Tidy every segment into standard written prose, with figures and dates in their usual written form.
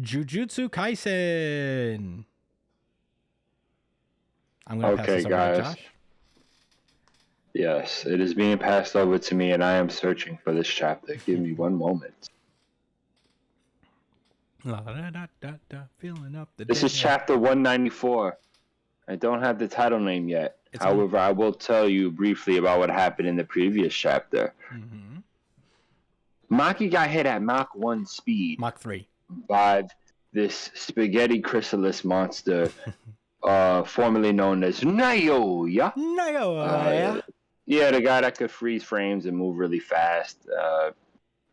Jujutsu Kaisen. I'm going to pass Okay, this over to guys. Josh. Yes, it is being passed over to me, and I am searching for this chapter. Give me one moment. La, da, da, da, da, filling up the This is dead. chapter 194. I don't have the title name yet. It's on- However, I will tell you briefly about what happened in the previous chapter. Mhm. Maki got hit at Mach 1 speed Mach 3. by this spaghetti chrysalis monster, formerly known as Naoya. Naoya. Yeah, the guy that could freeze frames and move really fast.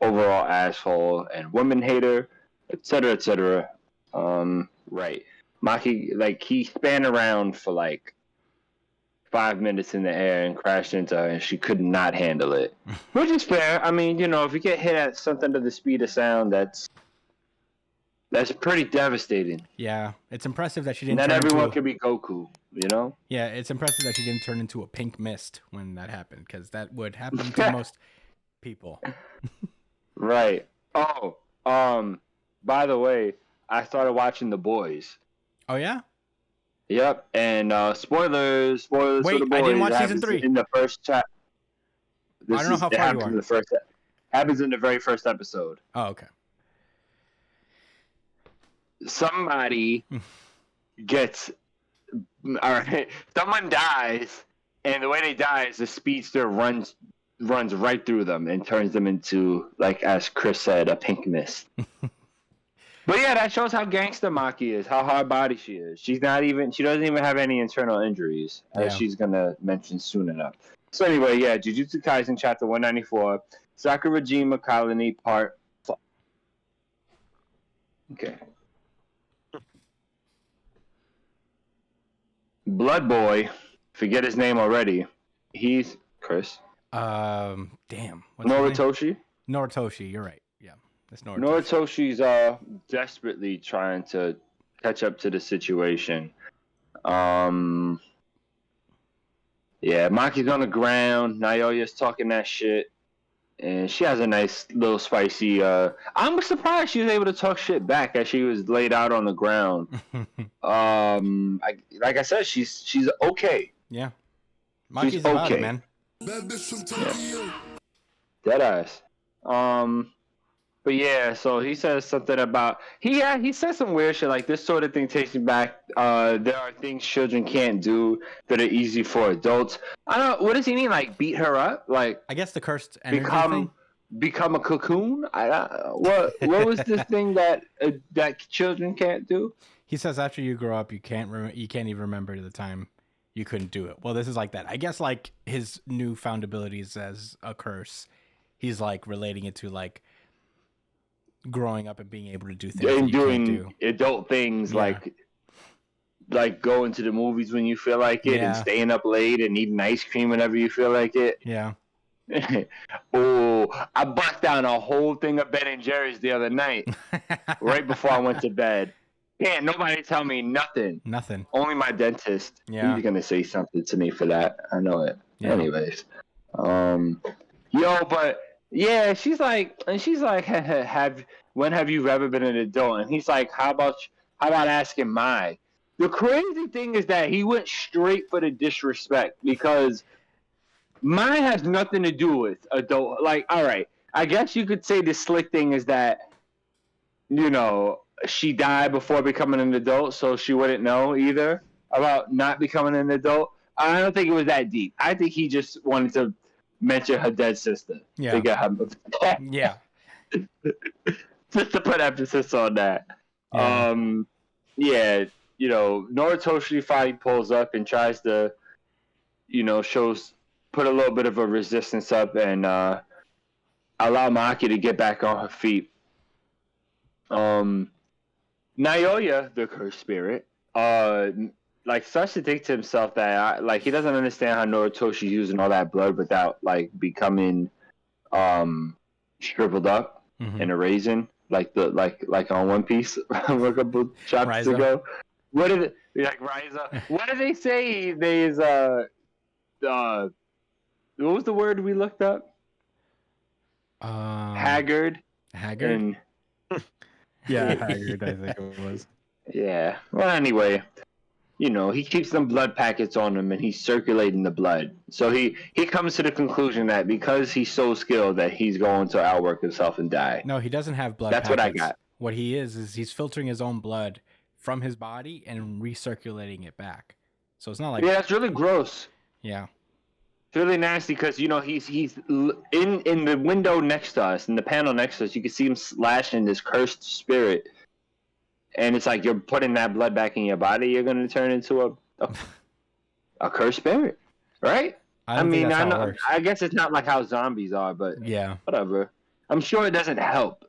Overall asshole and woman hater, etc., etc. Right. Maki, like, he span around for like 5 minutes in the air and crashed into her, and she could not handle it. Which is fair. I mean, you know, if you get hit at something to the speed of sound, that's pretty devastating. Yeah, it's impressive that she didn't Not turn everyone into... can be Goku, you know? Yeah, it's impressive that she didn't turn into a pink mist when that happened, because that would happen to most people. Right. Oh, by the way, I started watching The Boys. Oh, yeah? Yep, and spoilers for Wait, The Boys. I didn't watch season happens 3. in the first chapter. I don't know how far you are. Happens in the very first episode. Oh, okay. Somebody gets, all right, someone dies, and the way they die is the speedster runs right through them and turns them into, like, as Chris said, a pink mist. But yeah, that shows how gangster Maki is, how hard body she is. She doesn't even have any internal injuries, as she's gonna mention soon enough. So anyway, yeah, Jujutsu Kaisen chapter 194, Sakurajima Colony part 5. Okay. Blood Boy, forget his name already. He's Chris. Damn. What's Noritoshi? Noritoshi, you're right. Yeah, it's Noritoshi. Noritoshi's desperately trying to catch up to the situation. Yeah, Maki's on the ground. Naoya's talking that shit. And she has a nice little spicy... I'm surprised she was able to talk shit back as she was laid out on the ground. Like I said, she's okay. Yeah. Maki's about it, man. Yeah. Deadass. But yeah, so he says something about he says some weird shit like this sort of thing takes me back. There are things children can't do that are easy for adults. I don't know, what does he mean? Like beat her up? Like I guess the cursed energy thing? Become a cocoon? What was this thing that children can't do? He says after you grow up, you can't even remember the time you couldn't do it. Well, this is like that. I guess like his newfound abilities as a curse, he's like relating it to like growing up and being able to do things and doing adult things, like going to the movies when you feel like it, and staying up late and eating ice cream whenever you feel like it. Yeah. Oh, I bust down a whole thing of Ben and Jerry's the other night, right before I went to bed. Can't nobody tell me nothing. Nothing. Only my dentist. Yeah. He's gonna say something to me for that. I know it. Yeah. Anyways, but yeah, she's like, when have you ever been an adult? And he's like, how about asking Mai? The crazy thing is that he went straight for the disrespect, because Mai has nothing to do with adult. Like, all right, I guess you could say the slick thing is that, you know, she died before becoming an adult, so she wouldn't know either about not becoming an adult. I don't think it was that deep. I think he just wanted to mention her dead sister. Yeah. To get her. Yeah. Just to put emphasis on that. Yeah. You know, Noritoshi finally pulls up and tries to, you know, put a little bit of a resistance up and allow Maki to get back on her feet. Naoya, the cursed spirit, starts to think to himself that he doesn't understand how Noritoshi's using all that blood without like becoming shriveled up in a raisin, like on One Piece a couple chapters ago. What did it like Ryza? What did they say? There's what was the word we looked up? Haggard. And Yeah, Haggard, I think it was. Yeah. Well, anyway, he keeps them blood packets on him and he's circulating the blood. So he comes to the conclusion that because he's so skilled that he's going to outwork himself and die. No, he doesn't have blood That's packets. what I got. What he is he's filtering his own blood from his body and recirculating it back. So it's not like... Yeah, that's really gross. Yeah. It's really nasty because, he's in the window next to us, in the panel next to us, you can see him slashing this cursed spirit. And it's like you're putting that blood back in your body, you're going to turn into a cursed spirit, right? I know. I guess it's not like how zombies are, but yeah, whatever. I'm sure it doesn't help.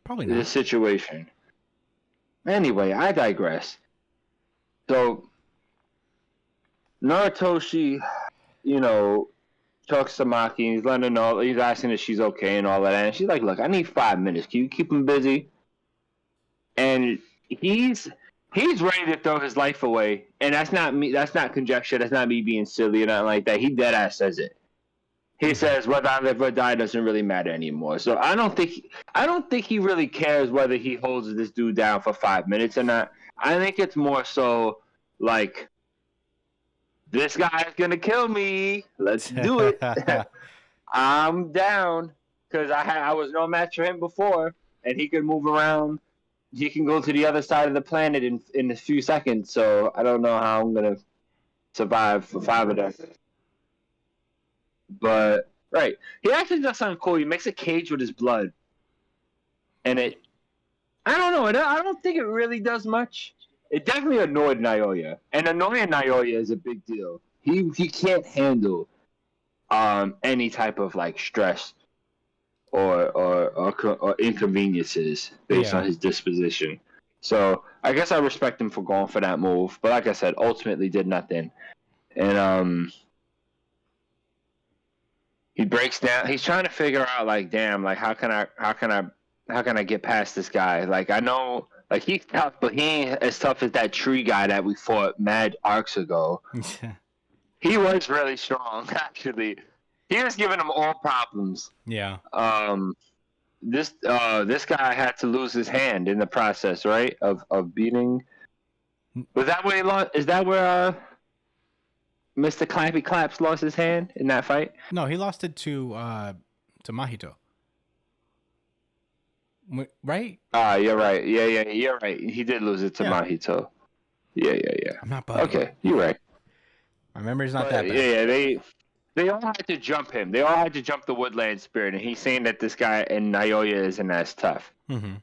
Probably not. The situation. Anyway, I digress. So, Narutoshi, talks to Maki. He's letting her know. He's asking if she's okay and all that. And she's like, "Look, I need 5 minutes. Can you keep him busy?" And he's ready to throw his life away. And that's not me. That's not conjecture. That's not me being silly or nothing like that. He dead ass says it. He says whether I live or die doesn't really matter anymore. So I don't think he really cares whether he holds this dude down for 5 minutes or not. I think it's more so like, this guy's gonna kill me. Let's do it. I'm down because I was no match for him before, and he could move around. He can go to the other side of the planet in a few seconds. So I don't know how I'm gonna survive for 5 of them. But right, he actually does something cool. He makes a cage with his blood, and I don't know. I don't think it really does much. It definitely annoyed Naoya, and annoying Naoya is a big deal. He can't handle any type of like stress or inconveniences based on his disposition. So I guess I respect him for going for that move. But like I said, ultimately did nothing. And he breaks down. He's trying to figure out like, damn, like how can I get past this guy? Like I know, like he's tough, but he ain't as tough as that tree guy that we fought mad arcs ago. He was really strong, actually. He was giving him all problems. Yeah. This guy had to lose his hand in the process, right? Of beating. Was that where he lost? Is that where Mr. Clappy Claps lost his hand in that fight? No, he lost it to Mahito. Right? You're right. Yeah, you're right. He did lose it to Mahito. Yeah. I'm not bugging. Okay, you're right. My memory's not that bad. Yeah, they all had to jump him. They all had to jump the Woodland Spirit, and he's saying that this guy in Naoya isn't as tough. Mm-hmm.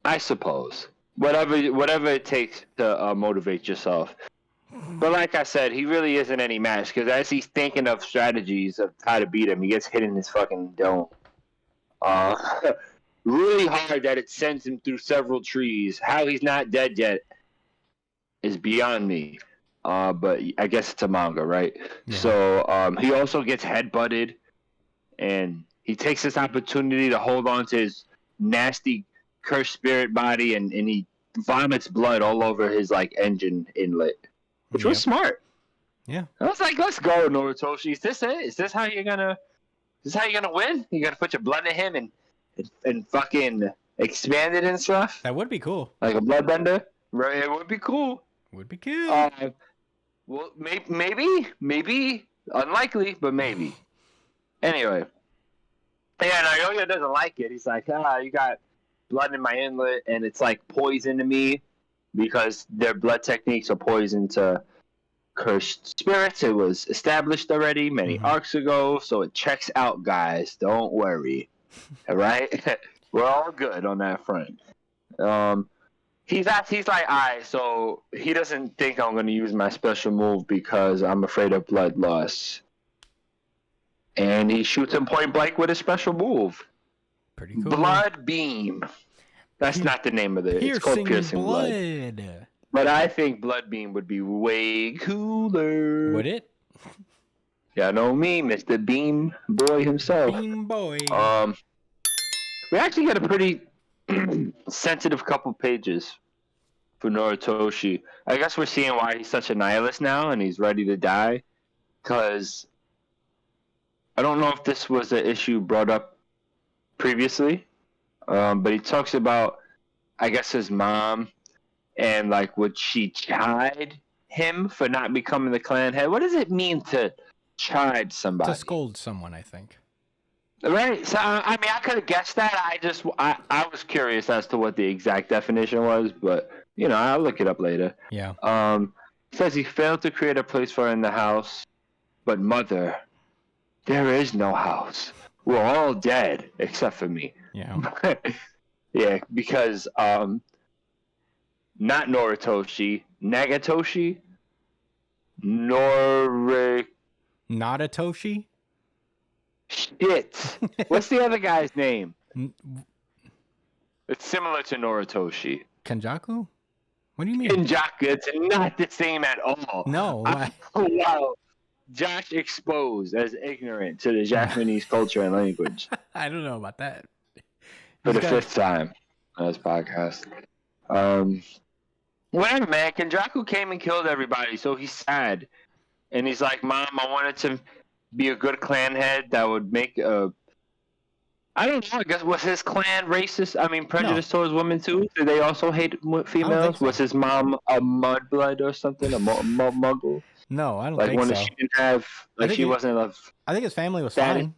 I suppose. Whatever it takes to motivate yourself. But like I said, he really isn't any match, because as he's thinking of strategies of how to beat him, he gets hit in his fucking dome. Really hard that it sends him through several trees. How he's not dead yet is beyond me. But I guess it's a manga, right? Yeah. So he also gets headbutted, and he takes this opportunity to hold on to his nasty cursed spirit body, and he vomits blood all over his like engine inlet, which was smart. Yeah, I was like, let's go, Narutoshi. Is this it? Is this how you're gonna win? You're gonna put your blood in him and fucking expand it and stuff? That would be cool. Like a bloodbender, right? It would be cool. Would be cool. Well, maybe, unlikely, but maybe. Anyway, yeah, Naoya doesn't like it. He's like, you got blood in my inlet, and it's like poison to me, because their blood techniques are poison to cursed spirits. It was established already many arcs ago, so it checks out, guys. Don't worry. All right? We're all good on that front. He's like, alright, so he doesn't think I'm going to use my special move because I'm afraid of blood loss. And he shoots him point blank with a special move. Pretty cool. Blood Beam. That's not the name of it. It's called Piercing Blood. But I think Blood Beam would be way cooler. Would it? Yeah, know me, Mr. Beam Boy himself. Beam Boy. We actually got a pretty sensitive couple pages for Narutoshi. I guess we're seeing why he's such a nihilist now and he's ready to die. Because I don't know if this was an issue brought up previously, but he talks about I guess his mom, and like would she chide him for not becoming the clan head? What does it mean to chide somebody? To scold someone, I think. Right. So I mean, I could have guessed that. I was curious as to what the exact definition was, but I'll look it up later. Yeah. Says he failed to create a place for her in the house, but mother, there is no house. We're all dead except for me. Yeah. Yeah, because not Noritoshi, Nagatoshi, Nadatoshi? Shit. What's the other guy's name? It's similar to Noritoshi. Kenjaku? What do you mean? Kenjaku. It's not the same at all. No. Wow. Josh exposed as ignorant to the Japanese culture and language. I don't know about that. For the fifth time on this podcast. Whatever, man. Kenjaku came and killed everybody, so he's sad. And he's like, Mom, I wanted to be a good clan head that would make a... I don't know. I guess, was his clan racist? I mean, prejudiced towards women, too? Did they also hate females? So. Was his mom a mudblood or something? A muggle? No, I don't like think when so. She didn't have... Like, she wasn't a... I think his family was Daddy. fine.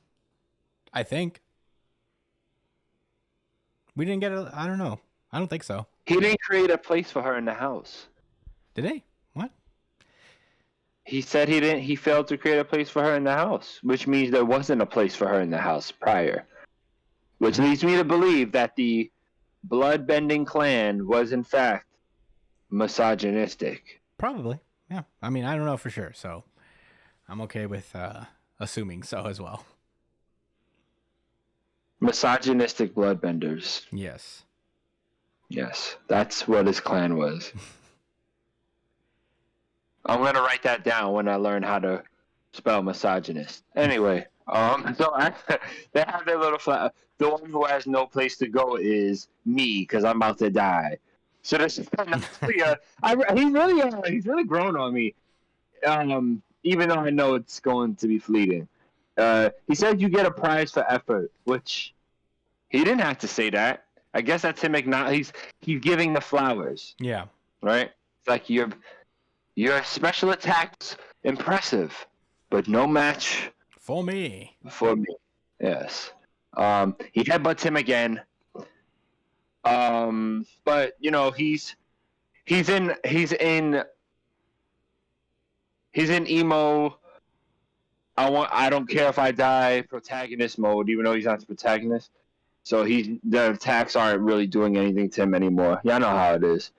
I think. We didn't get a... I don't know. I don't think so. He didn't create a place for her in the house. Did he? What? He said he didn't. He failed to create a place for her in the house, which means there wasn't a place for her in the house prior. Which leads me to believe that the blood-bending clan was, in fact, misogynistic. Probably. Yeah. I mean, I don't know for sure, so I'm okay with assuming so as well. Misogynistic bloodbenders. Yes. Yes, that's what his clan was. I'm gonna write that down when I learn how to spell misogynist. Anyway, they have their little flat. The one who has no place to go is me, because I'm about to die. So this is he's really grown on me. Even though I know it's going to be fleeting. He said you get a prize for effort, which he didn't have to say that. I guess that's him he's giving the flowers. Yeah. Right? It's like your special attack's impressive, but no match for me. For me. Yes. He headbutts him again. But he's in emo I don't care if I die protagonist mode, even though he's not the protagonist. So the attacks aren't really doing anything to him anymore. Y'all know how it is.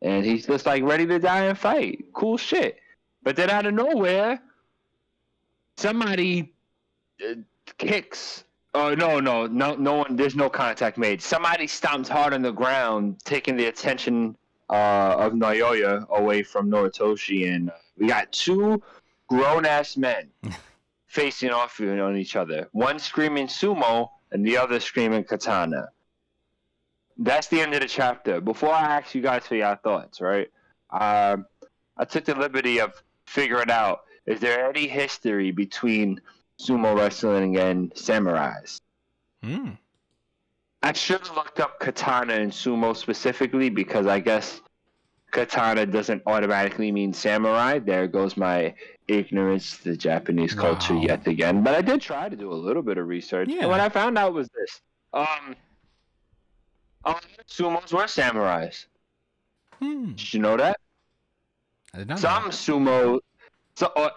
And he's just like ready to die and fight. Cool shit. But then out of nowhere, somebody kicks. Oh, no one, there's no contact made. Somebody stomps hard on the ground, taking the attention of Naoya away from Noritoshi. And we got two grown-ass men facing off on each other. One screaming sumo, and the other screaming katana. That's the end of the chapter. Before I ask you guys for your thoughts, right? I took the liberty of figuring out, is there any history between sumo wrestling and samurais? I should have looked up katana and sumo specifically, because I guess katana doesn't automatically mean samurai. There goes my ignorance to the Japanese culture yet again. But I did try to do a little bit of research. Yeah. And what I found out was this. Sumos were samurais. Did you know that? I did not know. Some sumo,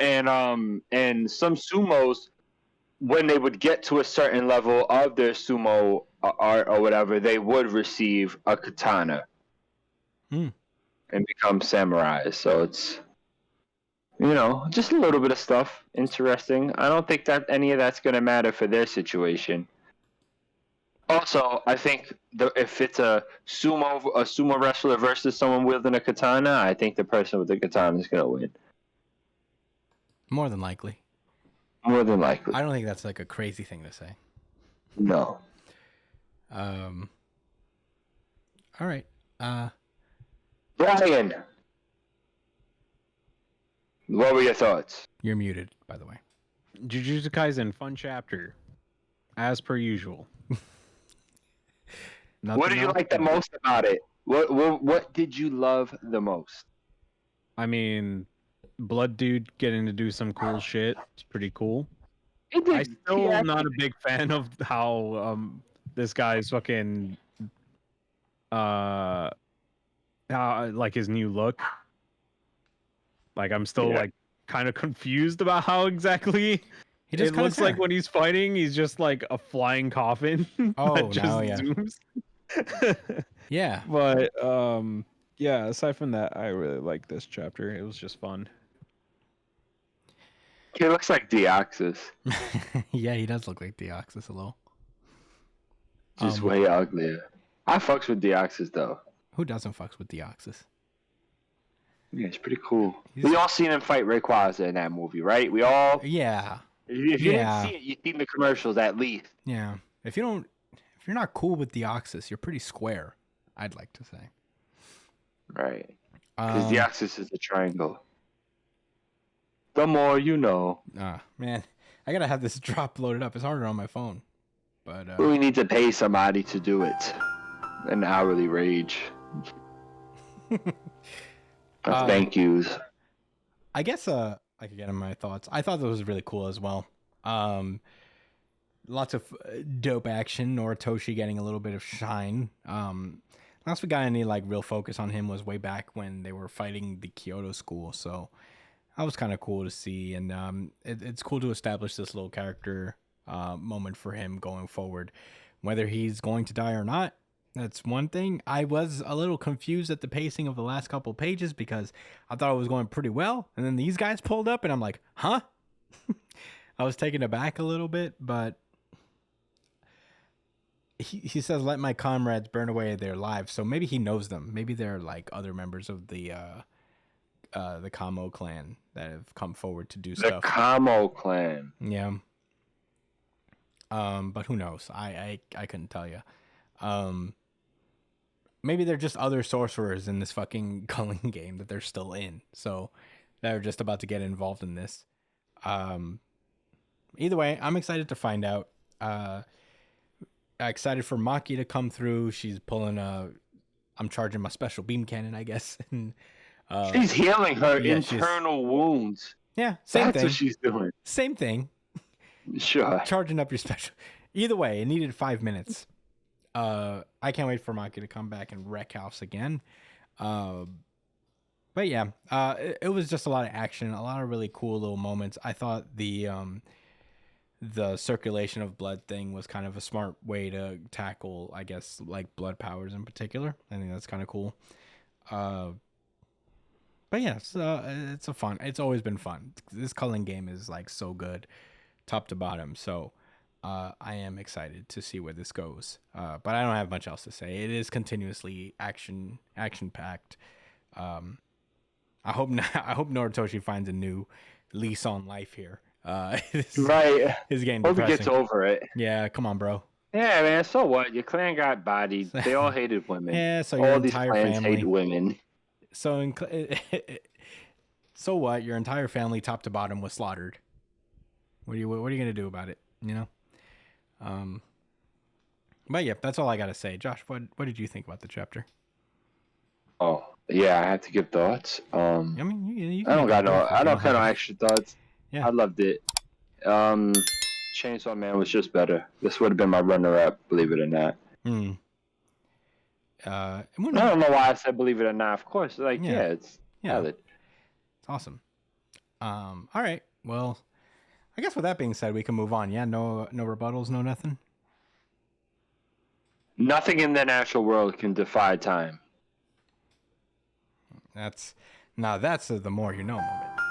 and some sumos, when they would get to a certain level of their sumo art or whatever, they would receive a katana and become samurais. So it's, just a little bit of stuff. Interesting. I don't think that any of that's going to matter for their situation. Also, I think if it's a sumo wrestler versus someone wielding a katana, I think the person with the katana is going to win. More than likely. More than likely. I don't think that's like a crazy thing to say. No. All right. Brian, what were your thoughts? You're muted, by the way. Jujutsu Kaisen, fun chapter, as per usual. What did you like the most about it? What did you love the most? I mean, Blood Dude getting to do some cool shit. It's pretty cool. It I did. still not a big fan of how this guy's fucking like his new look. Like I'm still like kind of confused about how exactly it looks like when he's fighting. He's just like a flying coffin. Oh, that just Naoya. zooms. Yeah. But yeah, aside from that, I really like this chapter. It was just fun. He looks like Deoxys. Yeah, he does look like Deoxys a little. Just way uglier. I fucks with Deoxys though. Who doesn't fucks with Deoxys? Yeah, it's pretty cool. We all seen him fight Rayquaza in that movie, right? We all. Yeah. If you didn't see it, you've seen the commercials at least. Yeah. If you're not cool with Deoxys, you're pretty square, I'd like to say. Right. Because Deoxys is a triangle. The more you know. Man, I gotta have this drop loaded up. It's harder on my phone. But we need to pay somebody to do it. An hourly wage. Thank yous. I guess I could get in my thoughts. I thought that was really cool as well. Lots of dope action. Noritoshi getting a little bit of shine. Last we got any like real focus on him was way back when they were fighting the Kyoto school. So that was kind of cool to see, and it's cool to establish this little character moment for him going forward. Whether he's going to die or not, that's one thing. I was a little confused at the pacing of the last couple pages because I thought it was going pretty well, and then these guys pulled up, and I'm like, huh? I was taken aback a little bit, but he says, "Let my comrades burn away their lives." So maybe he knows them. Maybe they're like other members of the Kamo clan that have come forward to do stuff. The Kamo clan. Yeah. But who knows? I couldn't tell you. Maybe they're just other sorcerers in this fucking culling game that they're still in. So they're just about to get involved in this. Either way, I'm excited to find out. Excited for Maki to come through. She's pulling I'm charging my special beam cannon, I guess. And, she's healing her internal wounds. Yeah, same thing. That's what she's doing. Same thing. Sure. Charging up your special. Either way, it needed 5 minutes. I can't wait for Maki to come back and wreck house again. But yeah, it was just a lot of action, a lot of really cool little moments. I thought the circulation of blood thing was kind of a smart way to tackle, I guess, like blood powers in particular. I think that's kind of cool. But yeah, it's always been fun. This culling game is like so good, top to bottom. So I am excited to see where this goes. But I don't have much else to say. It is continuously action packed. I hope Noritoshi finds a new lease on life here. Right. His game. Hope he gets over it. Yeah, come on, bro. Yeah, man. So what? Your clan got bodied. They all hated women. Yeah, so your all these entire clans family hate women. So so what? Your entire family, top to bottom, was slaughtered. What are you gonna do about it? You know. But yeah, that's all I gotta say. Josh, what did you think about the chapter? Oh yeah, I have to give thoughts. I mean, you I don't got no. I don't have no extra thoughts. Yeah. I loved it. Chainsaw Man was just better. This would have been my runner-up, believe it or not. I don't know why I said believe it or not. Of course, like it's valid. It's awesome. All right. Well, I guess with that being said, we can move on. Yeah. No rebuttals. No nothing. Nothing in the natural world can defy time. That's the more you know moment.